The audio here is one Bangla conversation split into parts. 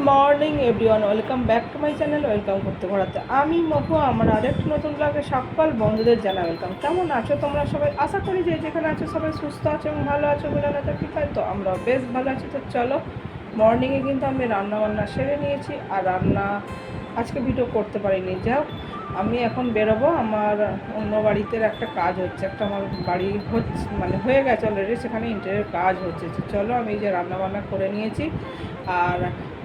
Morning everyone, welcome back to my channel. Welcome করতে ঘোরাতে আমি মহু। আমার আরেকটি নতুন ব্লগে সকল বন্ধুদের জানা ওয়েলকাম। কেমন আছো তোমরা সবাই? আশা করি যে যেখানে আছো সবাই সুস্থ আছো এবং ভালো আছো বলে না কি পাই। তো আমরাও বেশ ভালো আছি। তো চলো, মর্নিংয়ে কিন্তু আমি রান্নাবান্না সেরে নিয়েছি। আর রান্না আজকে ভিডিও করতে পারিনি। যাও, আমি এখন বেরোবো। আমার অন্য বাড়িতে একটা কাজ হচ্ছে, একটা আমার বাড়ি হচ্ছে মানে হয়ে গেছে অলরেডি, সেখানে ইন্টারিয়র কাজ হচ্ছে। চলো, আমি যে রান্নাবান্না করে নিয়েছি আর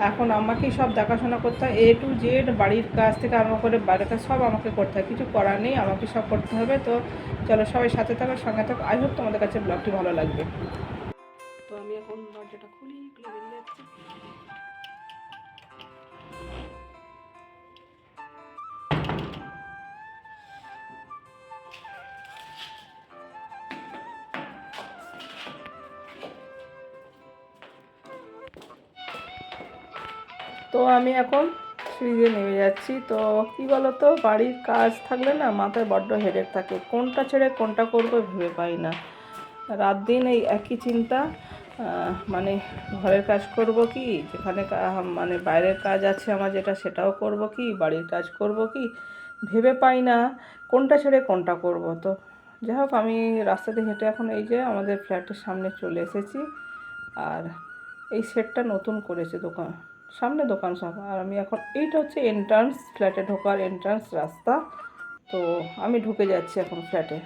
এখন আমাকেই সব দেখাশোনা করতে হয়, A to Z বাড়ির কাজ থেকে আরম্ভ করে বাইরের কাজ সব আমাকে করতে হয়, কিছু করার নেই, আমাকে সব করতে হবে। তো চলো, সবাই সাথে থাকো, সঙ্গে থাকো। আই হোপ তোমাদের কাছে ব্লগটি ভালো লাগবে। তো আমি এখন দরজাটা খুলে বেরিয়ে যাচ্ছি। তো আমি এখন সিঁড়ি দিয়ে নেমে যাচ্ছি। তো কী বলো তো, বাড়ির কাজ থাকলে না মাথায় বড্ড হেডেক থাকে, কোনটা ছেড়ে কোনটা করবো ভেবে পাই না। রাত দিন এই একই চিন্তা, মানে ঘরের কাজ করব কি, যেখানে মানে বাইরের কাজ আছে আমার যেটা, সেটাও করব কি, বাড়ির কাজ করব কি, ভেবে পাই না কোনটা ছেড়ে কোনটা করব। তো যাই হোক, আমি রাস্তাতে হেঁটে এখন এই যে আমাদের ফ্ল্যাটের সামনে চলে এসেছি। আর এই সেটটা নতুন করেছে দোকান, সামনে দোকান সব। আর আমি এখন, এইটা হচ্ছে এন্ট্রান্স, ফ্ল্যাটে ঢোকার এন্ট্রান্স রাস্তা। তো আমি ঢুকে যাচ্ছি এখন ফ্ল্যাটে।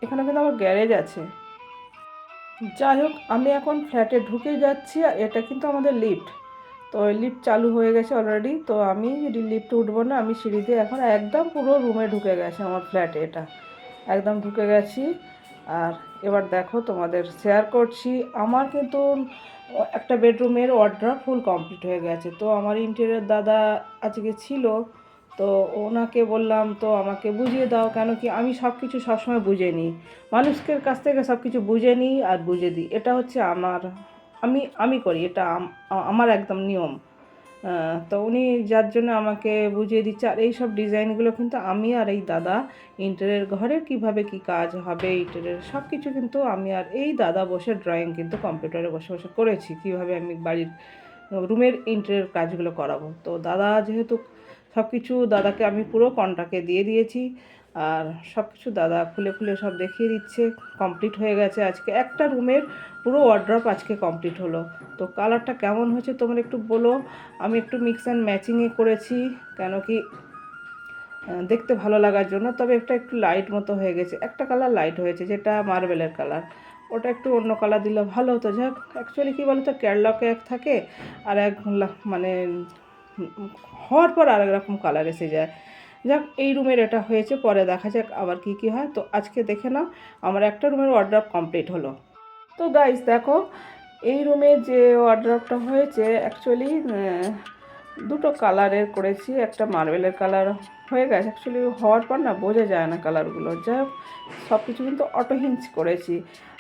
এখানে কিন্তু আমার গ্যারেজ আছে। যাই হোক, আমি এখন ফ্ল্যাটে ঢুকে যাচ্ছি। আর এটা কিন্তু আমাদের লিফট। তো লিফট চালু হয়ে গেছে অলরেডি। তো আমি লিফটে উঠবো না, আমি সিঁড়িতে এখন একদম পুরো রুমে ঢুকে গেছে আমার ফ্ল্যাটে, এটা একদম ঢুকে গেছি। আর এবার দেখো, তোমাদের শেয়ার করছি। আমার কিন্তু একটা বেডরুমের ওয়ার্ড্রপ ফুল কমপ্লিট হয়ে গেছে। তো আমার ইন্টেরিয়র দাদা আজকে ছিল, তো ওনাকে বললাম তো আমাকে বুঝিয়ে দাও, কেন কি আমি সব কিছু সবসময় বুঝে নিই, মানুষের কাছ থেকে সব কিছু বুঝে নিই আর বুঝে দিই। এটা হচ্ছে আমার, আমি আমি করি এটা, আমার একদম নিয়ম। তো উনি যার জন্য আমাকে বুঝিয়ে দিচ্ছে। আর এই সব ডিজাইনগুলো কিন্তু আমি আর এই দাদা, ইন্টেরিয়র ঘরের কিভাবে কি কাজ হবে, ইন্টেরিয়র সব কিছু কিন্তু আমি আর এই দাদা বসে ড্রয়িং কিন্তু কম্পিউটারে বসে বসে করেছি, কিভাবে আমি বাড়ির রুমের ইন্টেরিয়র কাজগুলো করাবো। তো দাদা যেহেতু সব কিছু, দাদাকে আমি পুরো কন্ট্রাক্টে দিয়ে দিয়েছি। আর সব কিছু দাদা খুলে খুলে সব দেখিয়ে দিচ্ছে। কমপ্লিট হয়ে গেছে আজকে একটা রুমের পুরো ওয়ার্ড্রপ আজকে কমপ্লিট হলো। তো কালারটা কেমন হয়েছে তোমরা একটু বলো। আমি একটু মিক্স অ্যান্ড ম্যাচিংয়ে করেছি, কেন কি দেখতে ভালো লাগার জন্য। তবে একটা একটু লাইট মতো হয়ে গেছে, একটা কালার লাইট হয়েছে যেটা মার্বেলের কালার, ওটা একটু অন্য কালার দিলে ভালো হতো। যাক, অ্যাকচুয়ালি কী বলো তো, ক্যারলকে এক থাকে আর এক মানে হওয়ার পর আরেক রকম কালার এসে যায়। যাক, এই রুমের এটা হয়েছে, পরে দেখা যাক আবার কি কি হয়। তো আজকে দেখে নাও, আমার একটা রুমের ওয়ার্ড্রপ কমপ্লিট হলো। তো গাইস দেখো, এই রুমে যে ওয়ার্ড্রপটা হয়েছে অ্যাকচুয়ালি দুটো কালারের করেছি, একটা মার্বেলের কালার হয়ে গেছে। অ্যাকচুয়ালি হওয়ার পর না বোঝা যায় না কালারগুলো। যাই হোক, সব কিছু কিন্তু অটো হিঞ্জ করেছি।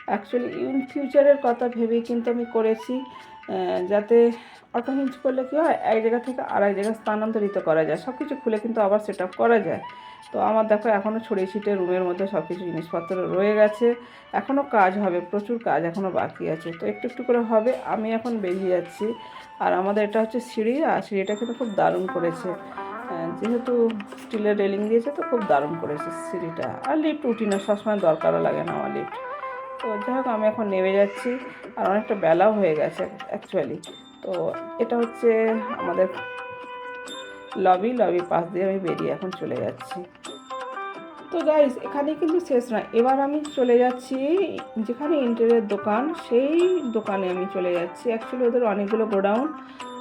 অ্যাকচুয়ালি ইন ফিউচারের কথা ভেবেই কিন্তু আমি করেছি, যাতে অটো হিঞ্জ করলে কী হয়, এক জায়গা থেকে আরেক জায়গায় স্থানান্তরিত করা যায়, সব কিছু খুলে কিন্তু আবার সেট আপ করা যায়। তো আমার দেখো এখনও ছড়িয়ে ছিটিয়ে রুমের মধ্যে সব কিছু জিনিসপত্র রয়ে গেছে। এখনও কাজ হবে, প্রচুর কাজ এখনও বাকি আছে। তো একটু একটু করে হবে। আমি এখন বেরিয়ে যাচ্ছি। আর আমাদের এটা হচ্ছে সিঁড়ি, আর সিঁড়িটা কিন্তু খুব দারুণ করেছে, যেহেতু স্টিলের রেলিং দিয়েছে, তো খুব দারুণ করেছে সিঁড়িটা। আর লিফট উঠি না, সবসময় দরকারও লাগে না আমার লিফট। তো যাই হোক, আমি এখন নেমে যাচ্ছি। আর অনেকটা বেলাও হয়ে গেছে অ্যাকচুয়ালি। তো এটা হচ্ছে আমাদের লবির পাশ দিয়ে আমি বেরিয়ে এখন চলে যাচ্ছি। তো গাইস, এখানেই কিন্তু শেষ নয়, এবার আমি চলে যাচ্ছি যেখানে ইন্টেরিয়র দোকান, সেই দোকানে আমি চলে যাচ্ছি। অ্যাকচুয়ালি ওদের অনেকগুলো গোডাউন।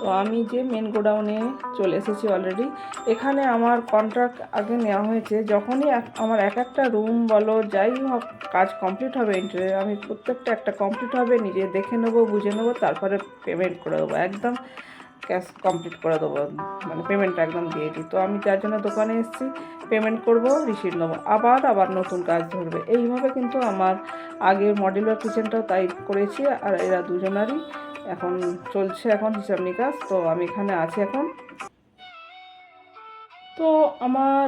তো আমি যে মেন গোডাউনে চলে এসেছি অলরেডি। এখানে আমার কন্ট্রাক্ট আগে নেওয়া হয়েছে। যখনই আমার এক একটা রুম বলো যাই হোক কাজ কমপ্লিট হবে ইন্টেরিয়র, আমি প্রত্যেকটা একটা কমপ্লিট হবে নিজে দেখে নেবো, বুঝে নেবো, তারপরে পেমেন্ট করে দেবো, একদম ক্যাশ কমপ্লিট করে দেবো, মানে পেমেন্টটা একদম দিয়ে দিই। তো আমি যার জন্য দোকানে এসেছি, পেমেন্ট করব, রিসিট নেবো, আবার নতুন কাজ ধরবে। এইভাবে কিন্তু আমার আগের মডেলের কিচেনটাও তাই করেছি। আর এরা দুজনারই এখন চলছে এখন হিসাব নিকাশ। তো আমি এখানে আছি এখন। তো আমার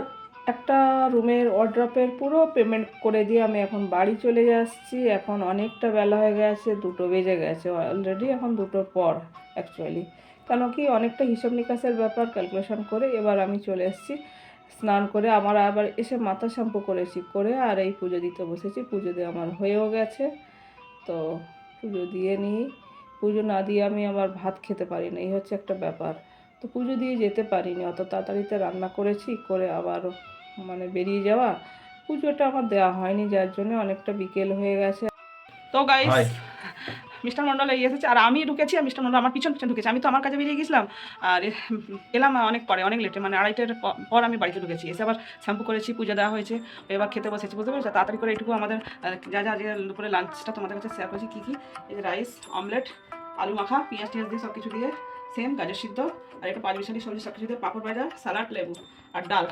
একটা রুমের ওয়ার্ড্রপের পুরো পেমেন্ট করে দিয়ে আমি এখন বাড়ি চলে যাচ্ছি। এখন অনেকটা বেলা হয়ে গেছে, 2টো বেজে গেছে অলরেডি, এখন 2টোর পর অ্যাকচুয়ালি। কেন কি অনেকটা হিসাব নিকাশের ব্যাপার, ক্যালকুলেশন করে এবার আমি চলে এসেছি। স্নান করে আমার আবার এসে মাথা শ্যাম্পু করেছি, করে আর এই পুজো দিতে বসেছি। পুজো দিয়ে আমার হয়েও গেছে, তো পুজো দিয়ে নিই। পুজো না দিয়ে আমি আবার ভাত খেতে পারি না, এই হচ্ছে একটা ব্যাপার। তো পুজো দিয়ে যেতে পারিনি, অত তাড়াতাড়িতে রান্না করেছি, করে আবার মানে বেরিয়ে যাওয়া। পুজোটা আমার দেওয়া হয়নি, যার জন্য অনেকটা বিকেল হয়ে গেছে। তো গাইস, মিস্টার মণ্ডল এসেছে আর আমি ঢুকেছি, আর মিস্টার মণ্ডল আমার পিছন পিছন ঢুকেছি। আমি তো আমার কাজে বেরিয়ে গেছিলাম আর এলাম অনেক পরে, অনেক লেটে, মানে 2:30টার পর আমি বাড়িতে ঢুকেছি। এসে আবার শ্যাম্পু করেছি, পুজো দেওয়া হয়েছে, এবার খেতে বসেছি। বুঝতে পেরেছি, তাড়াতাড়ি করে এইটুকু আমাদের যা যা আজকে দুপুরে লাঞ্চটা তোমাদের কাছে শেয়ার করেছি। কী কী, এই যে রাইস, অমলেট, আলু মাখা, পেঁয়াজ টিয়াজ দিয়ে সব কিছু দিয়ে, সেম গাজর সিদ্ধ আর একটু 5 মিশালি সবজি, সব কিছু দিয়ে, পাঁপড় ভাজা, স্যালাড, লেবু আর ডাল।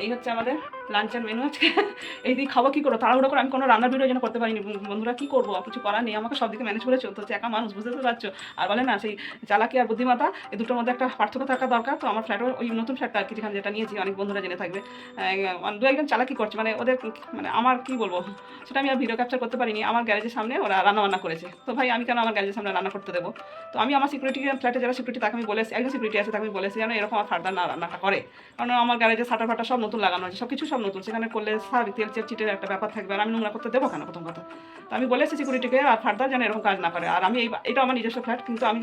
এই হচ্ছে আমাদের লাঞ্চের মেনু আজকে। এই দিয়ে খাবো কী করবো, তাড়াহুড়ো করে আমি কোনো রান্নার ভিডিও যেন করতে পারিনি। বন্ধুরা কী করবো, কিছু করার নেই, আমাকে সব দিকে ম্যানেজ করে চলতে হচ্ছে, একা মানুষ, বুঝতে তো পারছো। আর বলে না সেই চালাকি আর বুদ্ধিমত্তা, এই দুটোর মধ্যে একটা পার্থক্য থাকা দরকার। তো আমার ফ্ল্যাটও, ওই নতুন ফ্ল্যাটটা আর কি যেখানে যেটা নিয়েছি, অনেক বন্ধুরা জেনে থাকবে, 2-1জন চালাকি করছে, মানে ওদের মানে আমার কী বলবো সেটা আমি আর ভিডিও ক্যাপচার করতে পারিনি। আমার গ্যারেজের সামনে ওরা রান্না করেছে, তো ভাই আমি কেন আমার গ্যারেজের সামনে রান্না করতে দেবো। তো আমি আমার সিকিউরিটি ফ্ল্যাটে যারা সিকিউরিটি তাকে আমি বলেছি, একজন সিকিউরিটি আছে তাকে আমি বলেছি যেন এরকম আর ফার্দার না রান্নাটা করে, কারণ আমার গ্যারেজে সাটার ফাটা সব নতুন লাগানো আছে, সব কিছু সব নতুন, সেখানে করলে স্বাভাবিক তেল চিটের একটা ব্যাপার থাকবে, আর আমি নোংরা করতে দেবো কেন, প্রথম কথা। তো আমি বলেছি সিকিউরিটিকে আর ফার্দার যেন এরকম কাজ না করে। আর আমি এটা আমার নিজস্ব ফ্ল্যাট, কিন্তু আমি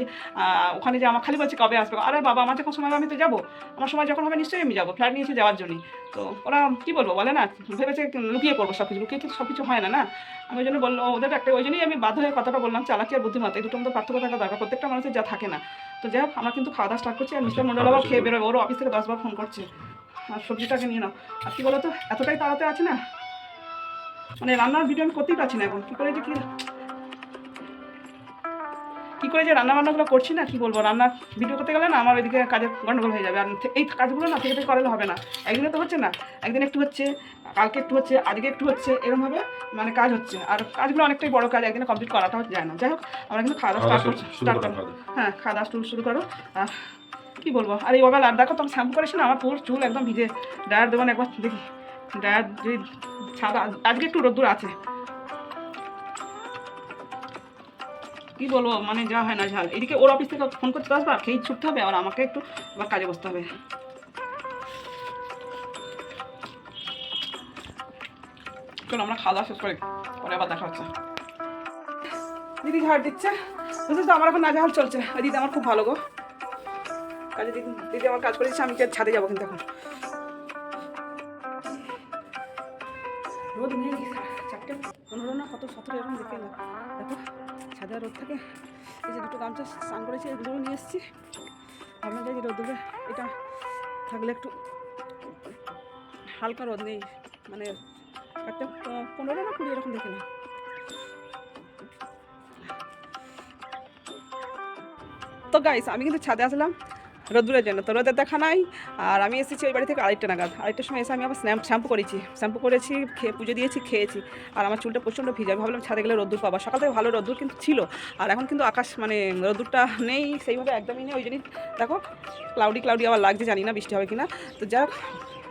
ওখানে যে আমার খালি বলছি কবে আসবে, আরে বাবা আমার যখন সময় হবে আমি তো যাবো, আমার সময় যখন হবে নিশ্চয়ই আমি যাবো, ফ্ল্যাট নিয়েছি যাওয়ার জন্যই। তো ওরা কী বলবো বলে না, ভেবেছে লুকিয়ে করবো সব কিছু, লুকিয়ে কিন্তু সব কিছু হয় না, না। আমি ওই জন্য বললো ওদের একটা, ওই জন্যই আমি বাধ্য হয়ে কথাটা বললাম, চালাকি আর বুদ্ধিমত্তা এই দুটোর মধ্যে পার্থক্য থাকা দরকার, প্রত্যেকটা মানুষের যা থাকে না। তো যাই হোক, আমরা কিন্তু খাওয়া দাওয়া স্টার্ট করছি, আর মিস্টার মন্ডল আবার খেয়ে বেরোবে, ওরও অফিস থেকে 10বার ফোন করছে। আর সবজিটাকে নিয়ে নাও। আর কী বলো তো, এতটাই তাড়াতে আছে না, মানে রান্নার ভিডিও আমি করতেই পারছি না এখন। কী করে যে রান্নাবান্নাগুলো করছি না, কী বলবো, রান্নার ভিডিও করতে গেলে না আমার ওইদিকে কাজের গন্ডগোল হয়ে যাবে। আর এই কাজগুলো না থেকে করালে হবে না, একদিনে তো হচ্ছে না, একদিন একটু হচ্ছে, কালকে একটু হচ্ছে, আজকে একটু হচ্ছে, এরকমভাবে মানে কাজ হচ্ছে। আর কাজগুলো অনেকটাই বড় কাজ, একদিনে কমপ্লিট করাটাও যায় না। যাই হোক, আমরা কিন্তু খাওয়া দাওয়া স্টার্ট করবো। হ্যাঁ, খাওয়া দাওয়া শুরু করো। আর কী বলবো, আর এই ওভাল আর দেখো, তুমি শ্যাম্পু করেছি না, আমার পুরো চুল একদম ভিজে। ড্রায়ার দেবো না একবার দেখি, ড্রায়ার যদি ছাদা, আজকে একটু রোদ্দুর আছে। কী বলবো, মানে যা হয় না ঝাল। এদিকে ওর অফিস থেকে ফোন করতে 10বার, খেয়ে ছুটতে হবে, আর আমাকে একটু আবার কাজে বসতে হবে। চলো আমরা খাওয়া দাওয়া শেষ করি, পরে আবার দেখা হচ্ছে। দিদি ঝাড় দিচ্ছে, বুঝেছ তো, আমার এখন নাজেহাল চলছে। ওই দিদি আমার খুব ভালো গো, কাজে দিদি আমার কাজ করে দিচ্ছে, আমি ছাদে যাবো কিন্তু এখন। রোদ নেই, 4:15 না কত 17 এখন দেখে এলাম। দেখো ছাদে রোদ থাকে। এই যে দুটো গামছা স্নান করেছি, এগুলোও নিয়ে এসেছি। ভাবলাম যে রোদ দেবে, এটা থাকলে একটু হালকা রোদ নেই, মানে 15 না 20 এরকম দেখে না। তো গাইস, আমি কিন্তু ছাদে আসলাম রোদ্দুরের জন্য, তো রোদের দেখা নাই। আর আমি এসেছি ওই বাড়ি থেকে 2:30 নাগাদ। 2:30টার সময় এসে আমি আবার শ্যাম্পু করেছি, খেয়ে পুজো দিয়েছি, খেয়েছি। আর আমার চুলটা প্রচণ্ড ভিজা, ভাবলাম ছাদে গেলে রোদ্দুর পাবা। সকাল থেকে ভালো রোদ্দুর কিন্তু ছিল, আর এখন কিন্তু আকাশ মানে রোদ্দুরটা নেই সেইভাবে, একদমই নেই। ওই জন্যই দেখো ক্লাউডি আবার লাগছে, জানি না বৃষ্টি হবে কিনা। তো যাক,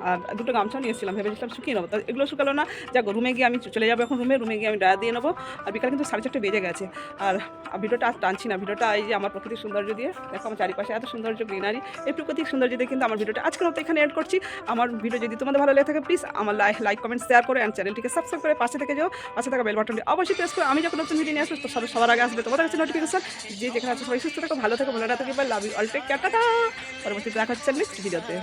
আর দুটো গামছাও নিয়ে এসেছিলাম, ভেবেছিলাম শুকিয়ে নেবো, তো এগুলো শুকালো না। যাক, রুমে গিয়ে আমি চলে যাবো এখন, রুমে গিয়ে আমি ড্রায়ার দিয়ে নেবো। আর বিকাল কিন্তু 4:30 বেজে গেছে। আর ভিডিওটা আর টানছি না, ভিডিওটা এই যে আমার প্রকৃতির সৌন্দর্য দিয়ে দেখো, আমার চারিপাশে এত সৌন্দর্য, গ্রিনারি, এই প্রাকৃতিক সৌন্দর্য দিয়ে কিন্তু আমার ভিডিওটা আজকের মতো এখানে এড করছি। আমার ভিডিও যদি তোমাদের ভালো লেগে থাকে, প্লিজ আমার লাইক কমেন্ট শেয়ার করে, অ্যান্ড চ্যানেলটিকে সাবস্ক্রাইব করে পাশে থেকে যাও, পাশে থাকা বেল বাটনটি অবশ্যই প্রেস করে, আমি যখন নতুন ভিডিও নিয়ে আসবো তো সবার আগে আসবে তোমাদের কাছে নোটিফিকেশন। যে যেখানে আছে সবাই সুস্থ থাকো, ভালো থাকো, ভালো থাকো, bye, love you all, take care, tata. পরবর্তীতে দেখা হচ্ছে নেক্সট ভিডিওতে।